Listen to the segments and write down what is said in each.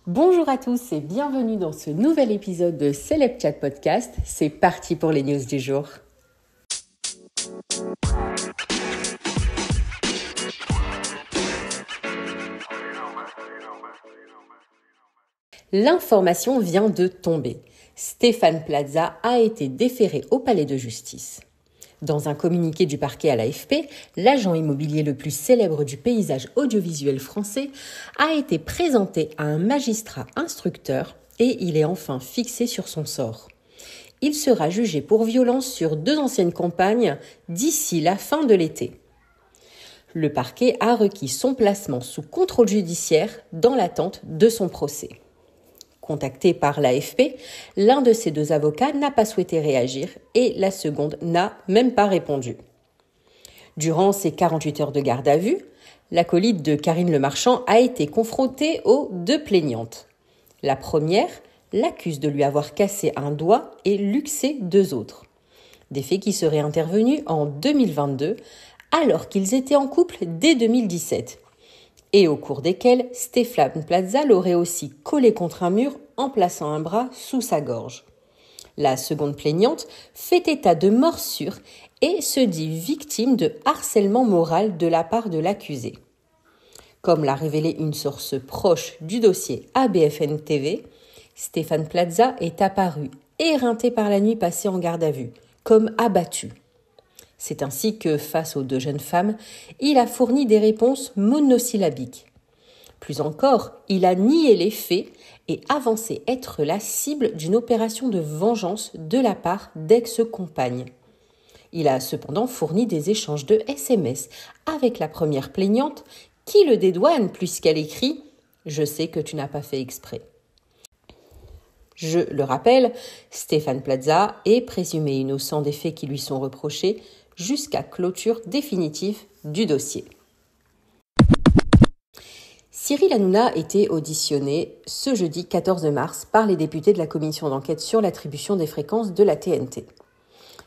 Bonjour à tous et bienvenue dans ce nouvel épisode de Celeb Chat Podcast. C'est parti pour les news du jour. L'information vient de tomber. Stéphane Plaza a été déféré au palais de justice. Dans un communiqué du parquet à l'AFP, l'agent immobilier le plus célèbre du paysage audiovisuel français a été présenté à un magistrat instructeur et il est enfin fixé sur son sort. Il sera jugé pour violence sur 2 anciennes compagnes d'ici la fin de l'été. Le parquet a requis son placement sous contrôle judiciaire dans l'attente de son procès. Contacté par l'AFP, l'un de ses 2 avocats n'a pas souhaité réagir et la seconde n'a même pas répondu. Durant ces 48 heures de garde à vue, l'acolyte de Karine Le Marchand a été confrontée aux 2 plaignantes. La première l'accuse de lui avoir cassé un doigt et luxé 2 autres. Des faits qui seraient intervenus en 2022 alors qu'ils étaient en couple dès 2017. Et au cours desquels Stéphane Plaza l'aurait aussi collé contre un mur en plaçant un bras sous sa gorge. La seconde plaignante fait état de morsures et se dit victime de harcèlement moral de la part de l'accusé. Comme l'a révélé une source proche du dossier à BFM TV, Stéphane Plaza est apparu éreinté par la nuit passée en garde à vue, comme abattu. C'est ainsi que, face aux 2 jeunes femmes, il a fourni des réponses monosyllabiques. Plus encore, il a nié les faits et avancé être la cible d'une opération de vengeance de la part d'ex-compagnes. Il a cependant fourni des échanges de SMS avec la première plaignante qui le dédouane puisqu'elle écrit « Je sais que tu n'as pas fait exprès ». Je le rappelle, Stéphane Plaza est présumé innocent des faits qui lui sont reprochés jusqu'à clôture définitive du dossier. Cyril Hanouna était auditionné ce jeudi 14 mars par les députés de la commission d'enquête sur l'attribution des fréquences de la TNT.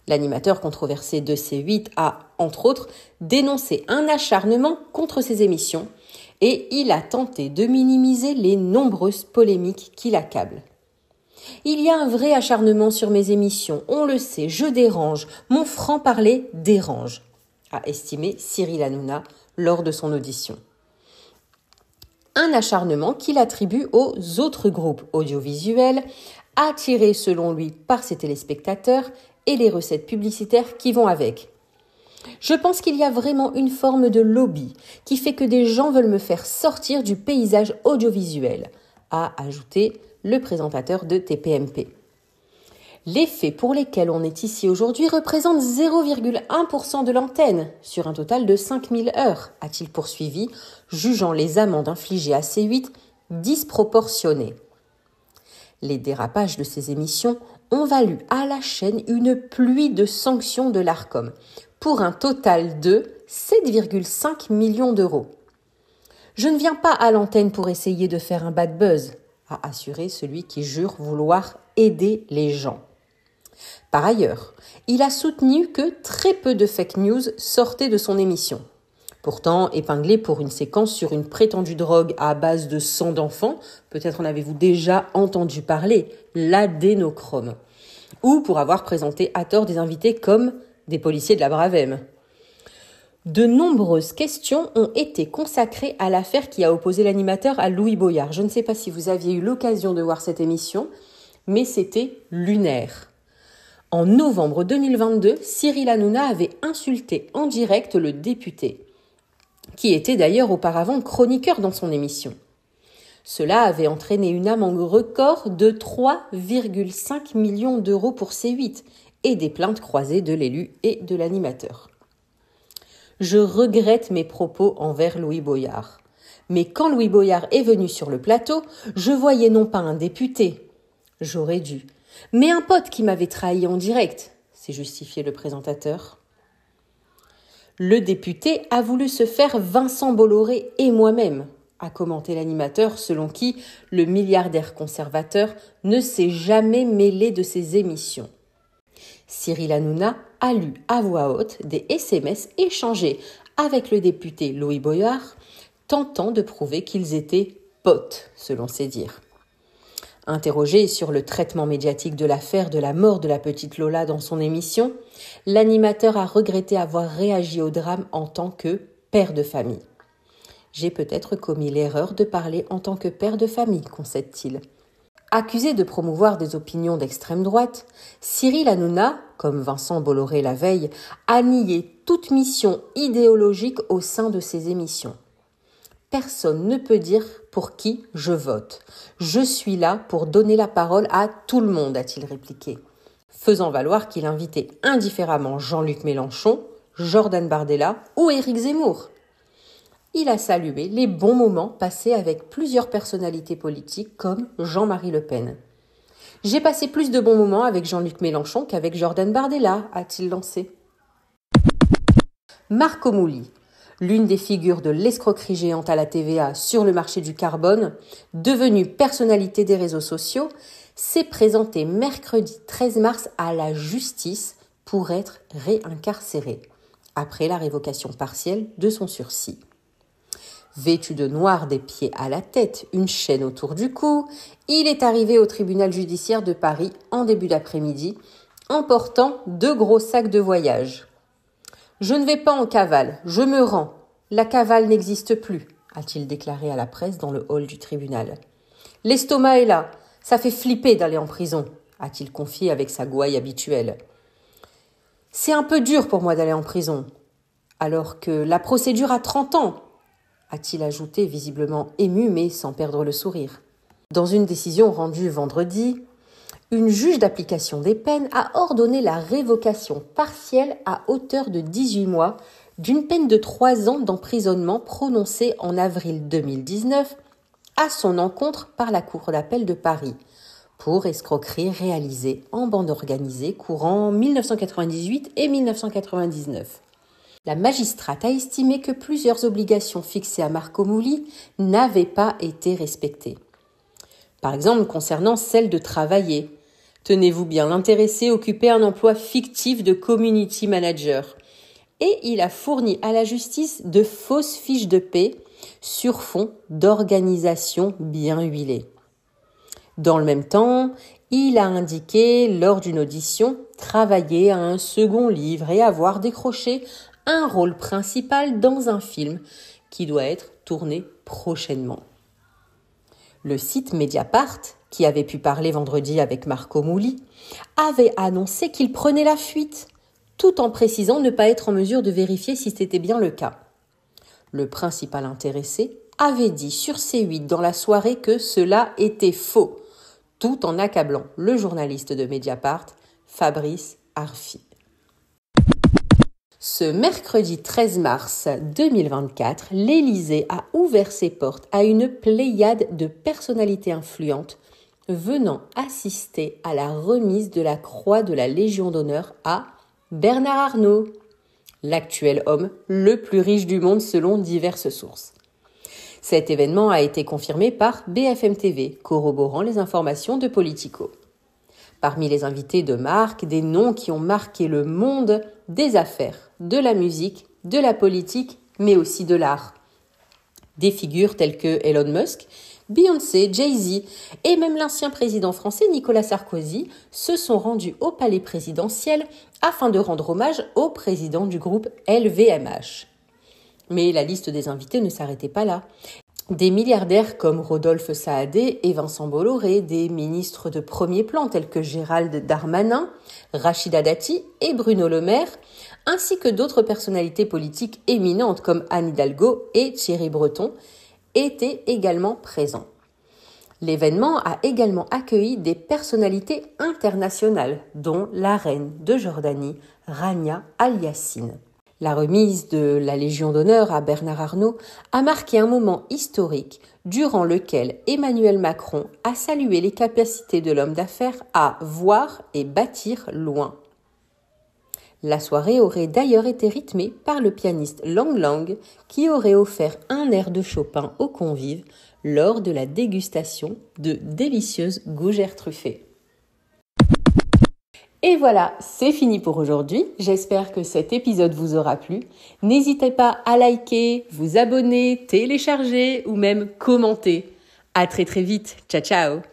L'animateur controversé de C8 a, entre autres, dénoncé un acharnement contre ses émissions et il a tenté de minimiser les nombreuses polémiques qui l'accablent. Il y a un vrai acharnement sur mes émissions, on le sait, je dérange, mon franc-parler dérange, a estimé Cyril Hanouna lors de son audition. Un acharnement qu'il attribue aux autres groupes audiovisuels, attirés selon lui par ses téléspectateurs et les recettes publicitaires qui vont avec. Je pense qu'il y a vraiment une forme de lobby qui fait que des gens veulent me faire sortir du paysage audiovisuel, a ajouté le présentateur de TPMP. Les faits pour lesquels on est ici aujourd'hui représentent 0,1% de l'antenne, sur un total de 5000 heures, a-t-il poursuivi, jugeant les amendes infligées à C8 disproportionnées. Les dérapages de ces émissions ont valu à la chaîne une pluie de sanctions de l'Arcom, pour un total de 7,5 millions d'euros. Je ne viens pas à l'antenne pour essayer de faire un bad buzz, a assuré celui qui jure vouloir aider les gens. Par ailleurs, il a soutenu que très peu de fake news sortaient de son émission. Pourtant, épinglé pour une séquence sur une prétendue drogue à base de sang d'enfant, peut-être en avez-vous déjà entendu parler, l'adénochrome, ou pour avoir présenté à tort des invités comme des policiers de la Bravem. De nombreuses questions ont été consacrées à l'affaire qui a opposé l'animateur à Louis Boyard. Je ne sais pas si vous aviez eu l'occasion de voir cette émission, mais c'était lunaire. En novembre 2022, Cyril Hanouna avait insulté en direct le député, qui était d'ailleurs auparavant chroniqueur dans son émission. Cela avait entraîné une amende record de 3,5 millions d'euros pour C8 et des plaintes croisées de l'élu et de l'animateur. Je regrette mes propos envers Louis Boyard. Mais quand Louis Boyard est venu sur le plateau, je voyais non pas un député, j'aurais dû, mais un pote qui m'avait trahi en direct, s'est justifié le présentateur. Le député a voulu se faire Vincent Bolloré et moi-même, a commenté l'animateur selon qui le milliardaire conservateur ne s'est jamais mêlé de ses émissions. Cyril Hanouna a lu à voix haute des SMS échangés avec le député Louis Boyard, tentant de prouver qu'ils étaient potes, selon ses dires. Interrogé sur le traitement médiatique de l'affaire de la mort de la petite Lola dans son émission, l'animateur a regretté avoir réagi au drame en tant que père de famille. « J'ai peut-être commis l'erreur de parler en tant que père de famille », concède-t-il. Accusé de promouvoir des opinions d'extrême droite, Cyril Hanouna, comme Vincent Bolloré la veille, a nié toute mission idéologique au sein de ses émissions. « Personne ne peut dire pour qui je vote. Je suis là pour donner la parole à tout le monde », a-t-il répliqué, faisant valoir qu'il invitait indifféremment Jean-Luc Mélenchon, Jordan Bardella ou Éric Zemmour. Il a salué les bons moments passés avec plusieurs personnalités politiques comme Jean-Marie Le Pen. « J'ai passé plus de bons moments avec Jean-Luc Mélenchon qu'avec Jordan Bardella », a-t-il lancé. Marco Mouli, l'une des figures de l'escroquerie géante à la TVA sur le marché du carbone, devenue personnalité des réseaux sociaux, s'est présenté mercredi 13 mars à la justice pour être réincarcéré, après la révocation partielle de son sursis. Vêtu de noir des pieds à la tête, une chaîne autour du cou, il est arrivé au tribunal judiciaire de Paris en début d'après-midi, en portant 2 gros sacs de voyage. « Je ne vais pas en cavale, je me rends. La cavale n'existe plus », a-t-il déclaré à la presse dans le hall du tribunal. « L'estomac est là, ça fait flipper d'aller en prison », a-t-il confié avec sa gouaille habituelle. « C'est un peu dur pour moi d'aller en prison, alors que la procédure a 30 ans », a-t-il ajouté, visiblement ému mais sans perdre le sourire. Dans une décision rendue vendredi, une juge d'application des peines a ordonné la révocation partielle à hauteur de 18 mois d'une peine de 3 ans d'emprisonnement prononcée en avril 2019 à son encontre par la Cour d'appel de Paris pour escroquerie réalisée en bande organisée courant 1998 et 1999. La magistrate a estimé que plusieurs obligations fixées à Marco Mouli n'avaient pas été respectées. Par exemple, concernant celle de travailler. Tenez-vous bien, l'intéressé occupait un emploi fictif de community manager et il a fourni à la justice de fausses fiches de paie sur fond d'organisation bien huilée. Dans le même temps, il a indiqué lors d'une audition travailler à un second livre et avoir décroché un rôle principal dans un film qui doit être tourné prochainement. Le site Mediapart, qui avait pu parler vendredi avec Marco Mouli, avait annoncé qu'il prenait la fuite, tout en précisant ne pas être en mesure de vérifier si c'était bien le cas. Le principal intéressé avait dit sur C8 dans la soirée que cela était faux, tout en accablant le journaliste de Mediapart, Fabrice Arfi. Ce mercredi 13 mars 2024, l'Élysée a ouvert ses portes à une pléiade de personnalités influentes venant assister à la remise de la Croix de la Légion d'honneur à Bernard Arnault, l'actuel homme le plus riche du monde selon diverses sources. Cet événement a été confirmé par BFM TV, corroborant les informations de Politico. Parmi les invités de marque, des noms qui ont marqué le monde des affaires, de la musique, de la politique, mais aussi de l'art. Des figures telles que Elon Musk, Beyoncé, Jay-Z et même l'ancien président français Nicolas Sarkozy se sont rendus au palais présidentiel afin de rendre hommage au président du groupe LVMH. Mais la liste des invités ne s'arrêtait pas là. Des milliardaires comme Rodolphe Saadé et Vincent Bolloré, des ministres de premier plan tels que Gérald Darmanin, Rachida Dati et Bruno Le Maire, ainsi que d'autres personnalités politiques éminentes comme Anne Hidalgo et Thierry Breton, étaient également présents. L'événement a également accueilli des personnalités internationales, dont la reine de Jordanie, Rania Al Yassine. La remise de la Légion d'honneur à Bernard Arnault a marqué un moment historique durant lequel Emmanuel Macron a salué les capacités de l'homme d'affaires à voir et bâtir loin. La soirée aurait d'ailleurs été rythmée par le pianiste Lang Lang qui aurait offert un air de Chopin aux convives lors de la dégustation de délicieuses gougères truffées. Et voilà, c'est fini pour aujourd'hui. J'espère que cet épisode vous aura plu. N'hésitez pas à liker, vous abonner, télécharger ou même commenter. À très très vite. Ciao ciao.